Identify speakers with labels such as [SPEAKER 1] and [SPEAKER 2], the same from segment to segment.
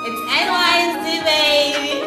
[SPEAKER 1] It's NYSC, baby!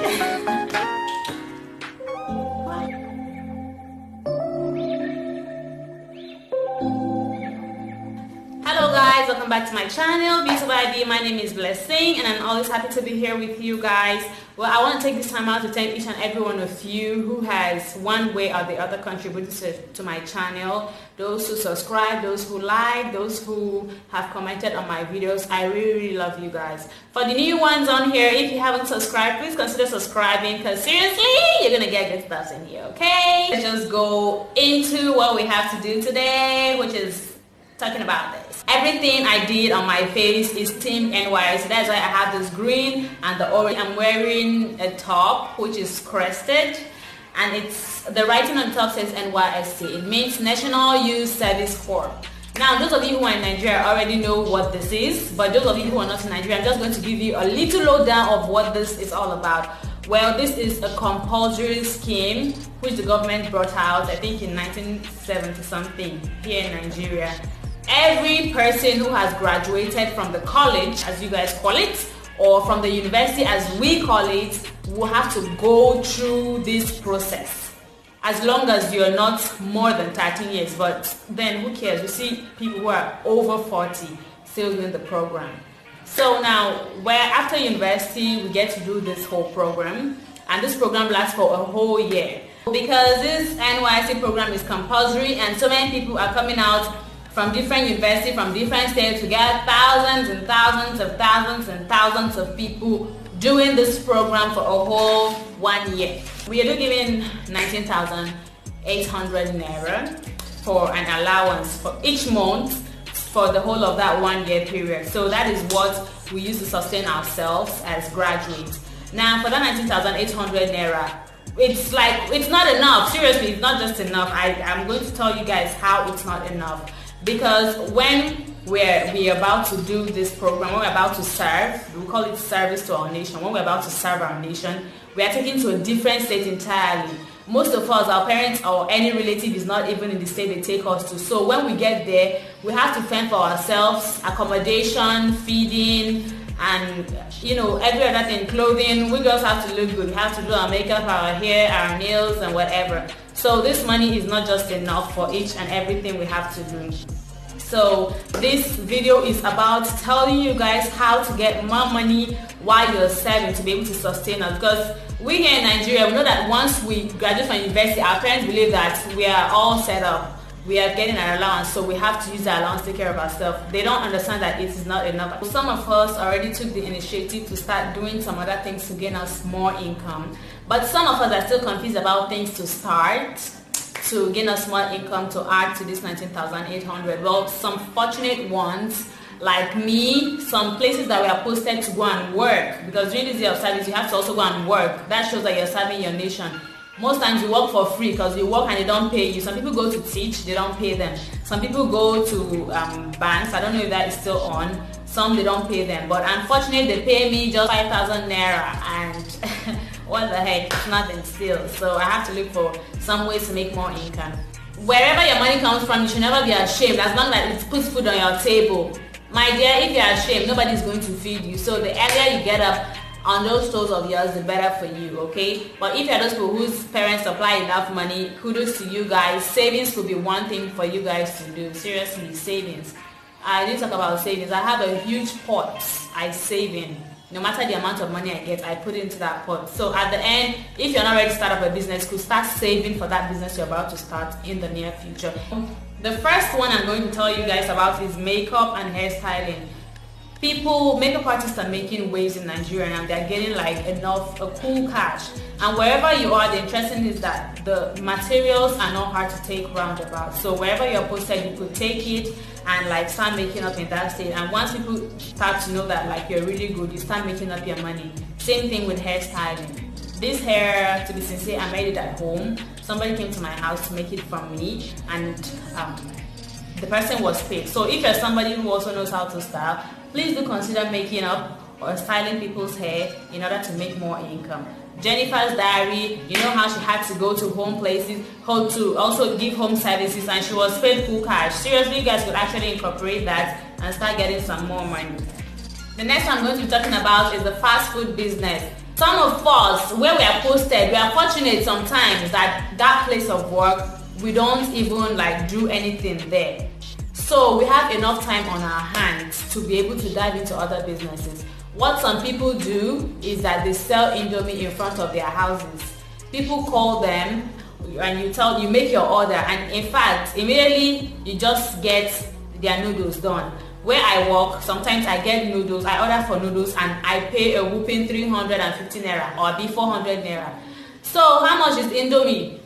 [SPEAKER 1] Hello guys, welcome back to my channel, BUEtifuls I. My name is Blessing and I'm always happy to be here with you guys. Well, I want to take this time out to thank each and every one of you who has one way or the other contributed to my channel. Those who subscribe, those who like, those who have commented on my videos. I really love you guys. For the new ones on here, if you haven't subscribed, please consider subscribing because seriously, you're gonna get good stuff in here, okay? Let's just go into what we have to do today, which is talking about this. Everything I did on my face is Team NYSC. That's why I have this green and the orange. I'm wearing a top which is crested and it's the writing on top says NYSC. It means National Youth Service Corps. Now those of you who are in Nigeria already know what this is, but those of you who are not in Nigeria, I'm just going to give you a little lowdown of what this is all about. Well, this is a compulsory scheme which the government brought out, I think in 1970 something here in Nigeria. Every person who has graduated from the college, as you guys call it, or from the university as we call it, will have to go through this process. As long as you're not more than 13 years, but then who cares? You see people who are over 40 still doing the program. So now, where after university, we get to do this whole program, and this program lasts for a whole year. Because this NYSC program is compulsory and so many people are coming out from different universities, from different states, we got thousands and thousands and thousands and thousands of people doing this program for a whole 1 year. We are giving 19,800 naira for an allowance for each month for the whole of that 1 year period. So that is what we use to sustain ourselves as graduates. Now for that 19,800 naira, it's not enough. Seriously, it's not just enough. I'm going to tell you guys how it's not enough. Because when we're about to do this program, when we're about to serve, we call it service to our nation. When we're about to serve our nation, we are taken to a different state entirely. Most of us, our parents or any relative is not even in the state they take us to. So when we get there, we have to fend for ourselves, accommodation, feeding, and every other thing, clothing. We girls have to look good. We have to do our makeup, our hair, our nails, and whatever. So this money is not just enough for each and everything we have to do. So this video is about telling you guys how to get more money while you're serving to be able to sustain us. Because we here in Nigeria, we know that once we graduate from university, our parents believe that we are all set up. We are getting an allowance, so we have to use our allowance to take care of ourselves. They don't understand that it is not enough. Some of us already took the initiative to start doing some other things to gain us more income. But some of us are still confused about things to start to gain us more income to add to this 19,800. Well, some fortunate ones like me, some places that we are posted to go and work, because during this year of service you have to also go and work. That shows that you're serving your nation. Most times you work for free because you work and they don't pay you. Some people go to teach, they don't pay them. Some people go to banks, I don't know if that is still on. Some they don't pay them, but unfortunately they pay me just 5,000 naira and what the heck, it's nothing still. So I have to look for some ways to make more income. Wherever your money comes from, you should never be ashamed as long as it puts food on your table. My dear, if you're ashamed, nobody's going to feed you. So the earlier you get up on those toes of yours, the better for you, okay? But if you're those people whose parents supply enough money, kudos to you guys. Savings could be one thing for you guys to do. Seriously, savings. I didn't talk about savings. I have a huge pot I save in. No matter the amount of money I get, I put it into that pot. So at the end, if you're not ready to start up a business, you could start saving for that business you're about to start in the near future. The first one I'm going to tell you guys about is makeup and hairstyling. Makeup artists are making waves in Nigeria and they're getting a cool cash. And wherever you are, the interesting is that the materials are not hard to take roundabout. So wherever you're posted, you could take it and start making up in that state. And once people start to know that you're really good, you start making up your money. Same thing with hairstyling. This hair, to be sincere, I made it at home. Somebody came to my house to make it for me and the person was paid. So if you're somebody who also knows how to style, please do consider making up or styling people's hair in order to make more income. Jennifer's diary, you know how she had to go to home places, how to also give home services, and she was paid full cash. Seriously, you guys could actually incorporate that and start getting some more money. The next one I'm going to be talking about is the fast food business. Some of us, where we are posted, we are fortunate sometimes that place of work, we don't even do anything there. So we have enough time on our hands to be able to dive into other businesses. What some people do is that they sell Indomie in front of their houses. People call them and you make your order, and in fact, immediately you just get their noodles done. Where I work, sometimes I get noodles, I order for noodles and I pay a whooping 350 naira or 400 naira. So how much is Indomie?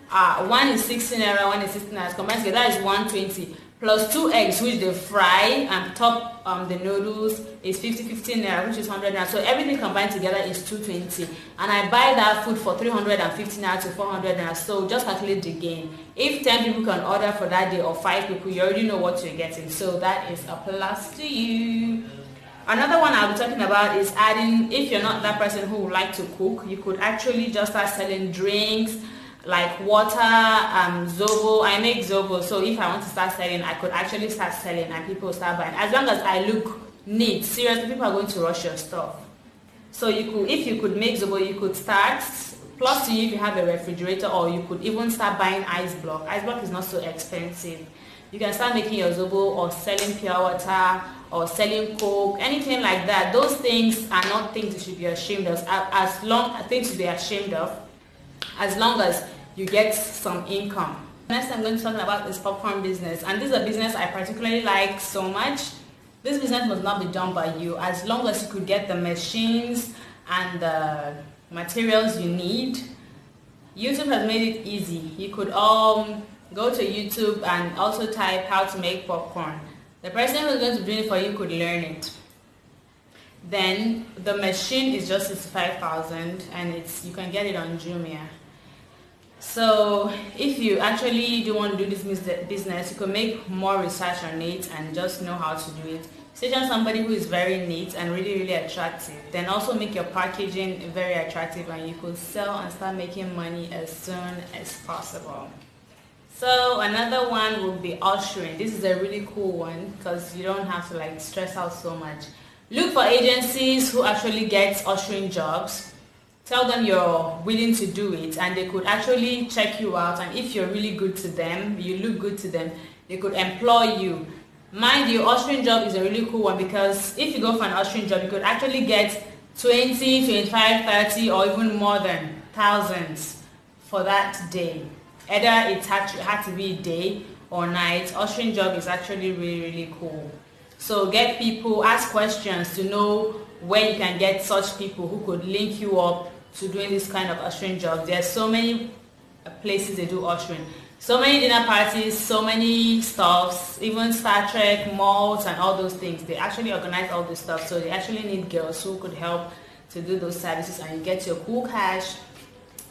[SPEAKER 1] One is 16 naira, one is 16 naira. Combined together, that is 120. Plus 2 eggs which they fry and top the noodles is 50 naira, which is 100 naira. So everything combined together is 220. And I buy that food for 350 naira to 400 naira. So just calculate the gain. If 10 people can order for that day or 5 people, you already know what you're getting. So that is a plus to you. Another one I'll be talking about is adding, if you're not that person who would like to cook, you could actually just start selling drinks like water, zobo. I make zobo, so if I want to start selling, I could actually start selling and people start buying. As long as I look neat, seriously, people are going to rush your stuff. So if you could make zobo, you could start. Plus, if you have a refrigerator, or you could even start buying ice block. Ice block is not so expensive. You can start making your zobo or selling pure water or selling coke, anything like that. Those things are not things you should be ashamed of. Things to be ashamed of, as long as you get some income. Next, I'm going to talk about this popcorn business, and this is a business I particularly like so much. This business must not be done by you, as long as you could get the machines and the materials you need. YouTube has made it easy. You could go to YouTube and also type how to make popcorn. The person who's going to do it for you could learn it. Then the machine is just 65,000 and you can get it on Jumia. So if you actually do want to do this business, you can make more research on it and just know how to do it. Search on somebody who is very neat and really attractive. Then also make your packaging very attractive, and you could sell and start making money as soon as possible. So another one would be ushering. This is a really cool one because you don't have to stress out so much. Look for agencies who actually get ushering jobs. Tell them you're willing to do it, and they could actually check you out, and if you're really good to them, you look good to them, they could employ you. Mind you, ushering job is a really cool one, because if you go for an ushering job, you could actually get 20, 25, 30 or even more than thousands for that day. Either it had to be day or night. Ushering job is actually really cool. So get people, ask questions to know where you can get such people who could link you up to doing this kind of ushering job. There's so many places they do ushering. So many dinner parties, so many stuffs, even Star Trek, malls and all those things. They actually organize all this stuff. So they actually need girls who could help to do those services, and you get your cool cash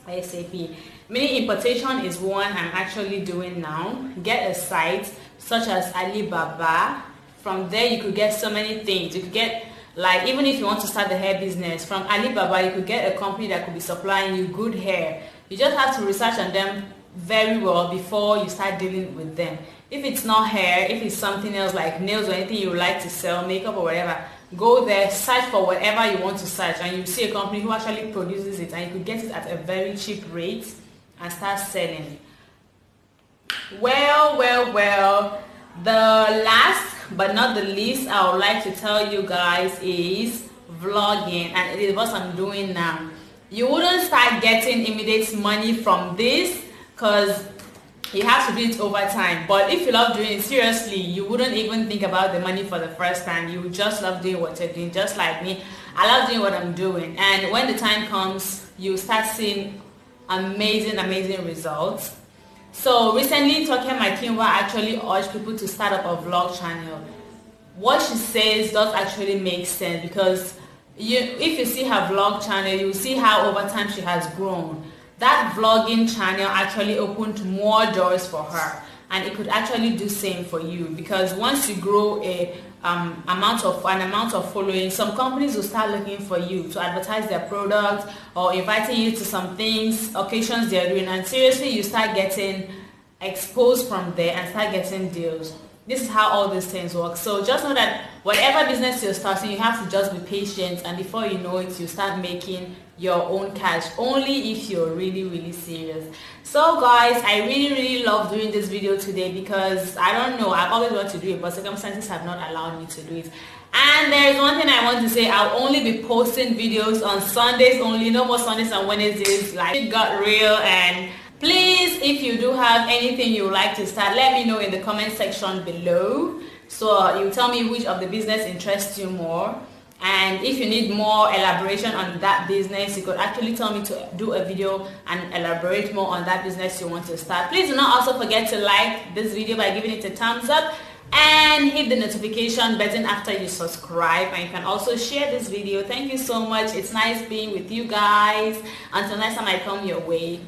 [SPEAKER 1] ASAP. Mini importation is one I'm actually doing now. Get a site such as Alibaba. From there you could get so many things. You could get, even if you want to start the hair business, from Alibaba you could get a company that could be supplying you good hair. You just have to research on them very well before you start dealing with them. If it's not hair, if it's something else like nails or anything you would like to sell, makeup or whatever, go there, search for whatever you want to search, and you see a company who actually produces it, and you could get it at a very cheap rate and start selling. Well, the last but not the least I would like to tell you guys is vlogging, and it is what I'm doing now. You wouldn't start getting immediate money from this because you have to do it over time. But if you love doing it, seriously, you wouldn't even think about the money for the first time. You would just love doing what you're doing, just like me. I love doing what I'm doing, and when the time comes, you start seeing amazing results. So recently, Tokia Makinwa actually urged people to start up a vlog channel. What she says does actually make sense, because if you see her vlog channel, you will see how over time she has grown. That vlogging channel actually opened more doors for her, and it could actually do same for you, because once you grow an amount of following, some companies will start looking for you to advertise their product or inviting you to some things, occasions they're doing, and seriously you start getting exposed from there and start getting deals. This is how all these things work. So just know that whatever business you're starting, you have to just be patient, and before you know it, you start making your own cash, only if you're really serious. So guys, I really love doing this video today because I don't know, I've always wanted to do it, but circumstances have not allowed me to do it. And there is one thing I want to say: I'll only be posting videos on Sundays only, no more Sundays and Wednesdays. Like, it got real. And please, if you do have anything you would like to start, let me know in the comment section below. So you tell me which of the business interests you more, and if you need more elaboration on that business, you could actually tell me to do a video and elaborate more on that business you want to start. Please do not also forget to like this video by giving it a thumbs up and hit the notification button after you subscribe, and you can also share this video. Thank you so much. It's nice being with you guys. Until next time I come your way.